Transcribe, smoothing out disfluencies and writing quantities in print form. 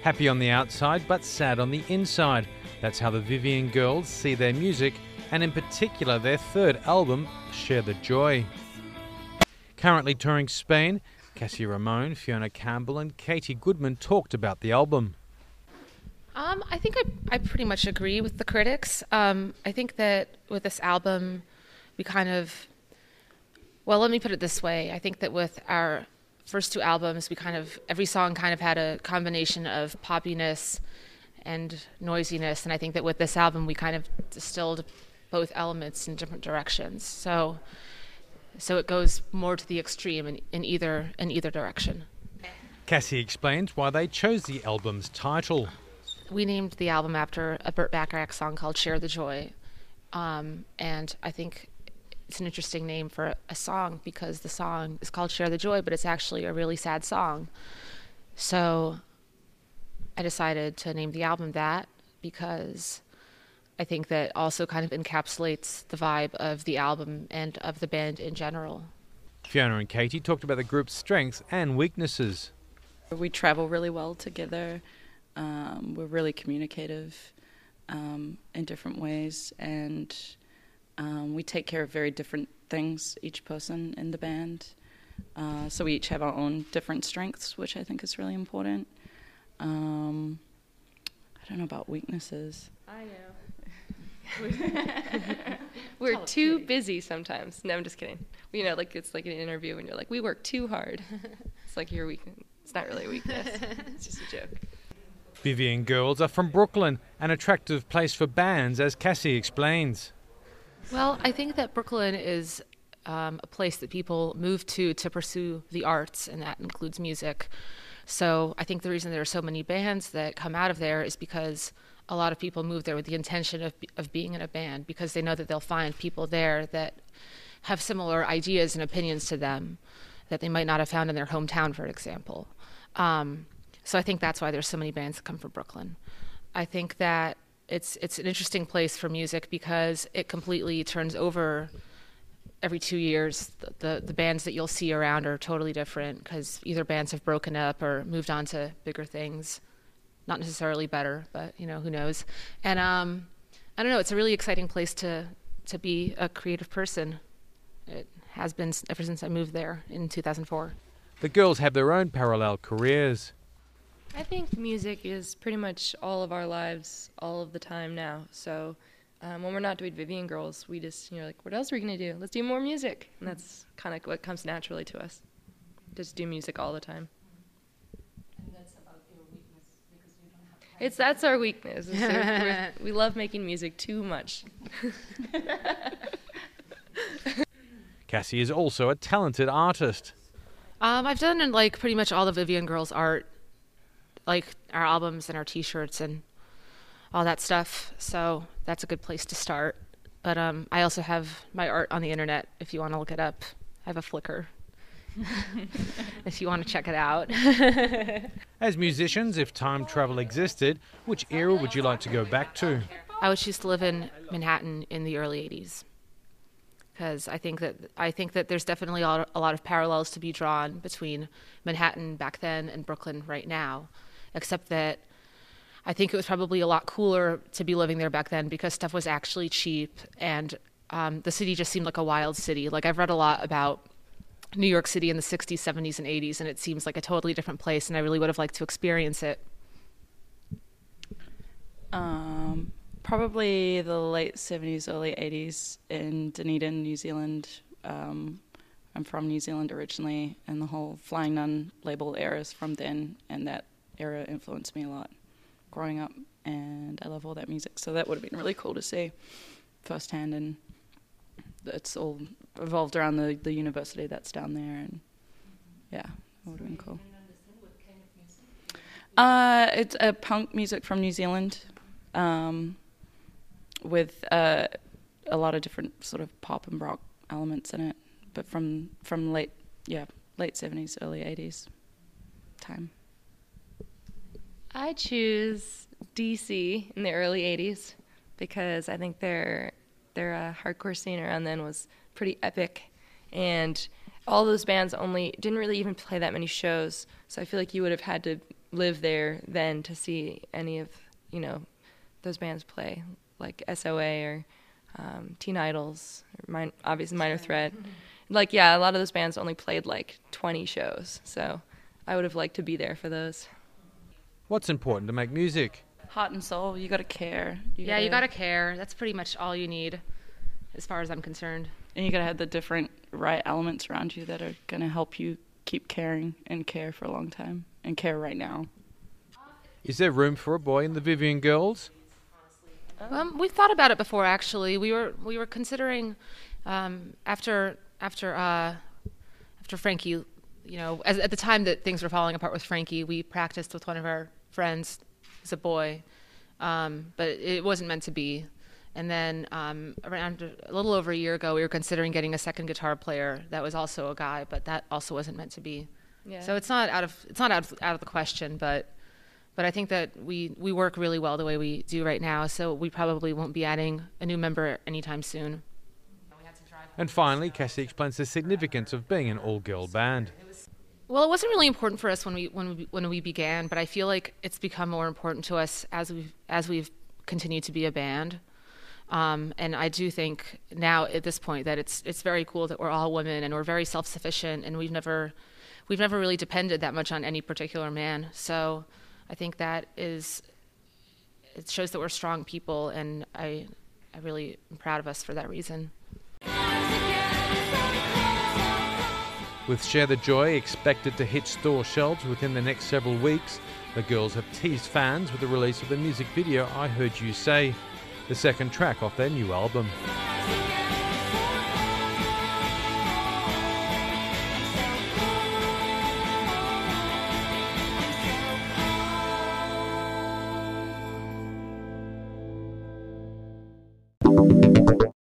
Happy on the outside, but sad on the inside. That's how the Vivian Girls see their music, and in particular their third album, Share the Joy. Currently touring Spain, Cassie Ramone, Fiona, Campbell and Katy Goodman talked about the album. I think I pretty much agree with the critics. I think that with this album, let me put it this way. I think that with our first two albums, every song kind of had a combination of poppiness and noisiness. And I think that with this album, we kind of distilled both elements in different directions. So it goes more to the extreme in either direction. Cassie explains why they chose the album's title. We named the album after a Burt Bacharach song called Share the Joy. And I think it's an interesting name for a song because the song is called Share the Joy, but it's actually a really sad song. So I decided to name the album that because I think that also kind of encapsulates the vibe of the album and of the band in general. Fiona and Katy talked about the group's strengths and weaknesses. We travel really well together. We're really communicative in different ways, and we take care of very different things, each person in the band. So we each have our own different strengths, which I think is really important. I don't know about weaknesses. I know. We're too busy sometimes. No, I'm just kidding. You know, like it's like an interview and you're like, we work too hard. It's like your weakness. It's not really a weakness. It's just a joke. Vivian Girls are from Brooklyn, an attractive place for bands, as Cassie explains. Well, I think that Brooklyn is a place that people move to pursue the arts, and that includes music. So I think the reason there are so many bands that come out of there is because a lot of people move there with the intention of being in a band, because they know that they'll find people there that have similar ideas and opinions to them that they might not have found in their hometown, for example. So I think that's why there's so many bands that come from Brooklyn. I think that it's an interesting place for music because it completely turns over every 2 years. The bands that you'll see around are totally different because either bands have broken up or moved on to bigger things. Not necessarily better, but you know, who knows. And I don't know, it's a really exciting place to be a creative person. It has been ever since I moved there in 2004. The girls have their own parallel careers. I think music is pretty much all of our lives, all of the time now. So when we're not doing Vivian Girls, we just, like, what else are we going to do? Let's do more music. And that's kind of what comes naturally to us. Just do music all the time. And that's about your weakness because you don't have time. That's our weakness. We love making music too much. Cassie is also a talented artist. I've done like pretty much all the Vivian Girls art, like our albums and our T-shirts and all that stuff. So that's a good place to start. But I also have my art on the internet if you want to look it up. I have a Flickr if you want to check it out. As musicians, if time travel existed, which era would you like to go back to? I would choose to live in Manhattan in the early 80s. Because I think that there's definitely a lot of parallels to be drawn between Manhattan back then and Brooklyn right now, except that I think it was probably a lot cooler to be living there back then because stuff was actually cheap and the city just seemed like a wild city. Like I've read a lot about New York City in the 60s, 70s, and 80s, and it seems like a totally different place, and I really would have liked to experience it. Probably the late 70s, early 80s in Dunedin, New Zealand. I'm from New Zealand originally, and the whole Flying Nun label era is from then, and that era influenced me a lot growing up, and I love all that music. So that would have been really cool to see firsthand, and it's all evolved around the university that's down there, and yeah, that would have been cool. It's a punk music from New Zealand. With a lot of different sort of pop and rock elements in it, but from late 70s, early 80s time. I choose DC in the early 80s because I think their hardcore scene around then was pretty epic, and all those bands only didn't really even play that many shows, so I feel like you would have had to live there than to see any of, those bands play, like SOA or Teen Idols, or obviously Minor Threat. Like, yeah, a lot of those bands only played like 20 shows, so I would have liked to be there for those. What's important to make music? Heart and soul, you gotta care. You gotta care. That's pretty much all you need, as far as I'm concerned. And you gotta have the different right elements around you that are gonna help you keep caring and care for a long time and care right now. Is there room for a boy in the Vivian Girls? We've thought about it before. Actually, we were considering after Frankie, at the time that things were falling apart with Frankie, we practiced with one of our friends who's a boy, but it wasn't meant to be. And then around a little over a year ago, we were considering getting a second guitar player that was also a guy, but that also wasn't meant to be. Yeah. So it's not out of the question, but I think that we work really well the way we do right now, so we probably won't be adding a new member anytime soon. And finally, Cassie explains the significance of being an all-girl band. Well, it wasn't really important for us when we began, but I feel like it's become more important to us as we've continued to be a band. And I do think now at this point that it's very cool that we're all women and we're very self-sufficient, and we've never really depended that much on any particular man. So I think it shows that we're strong people, and I really am proud of us for that reason. With Share the Joy expected to hit store shelves within the next several weeks, the girls have teased fans with the release of the music video I Heard You Say, the second track off their new album.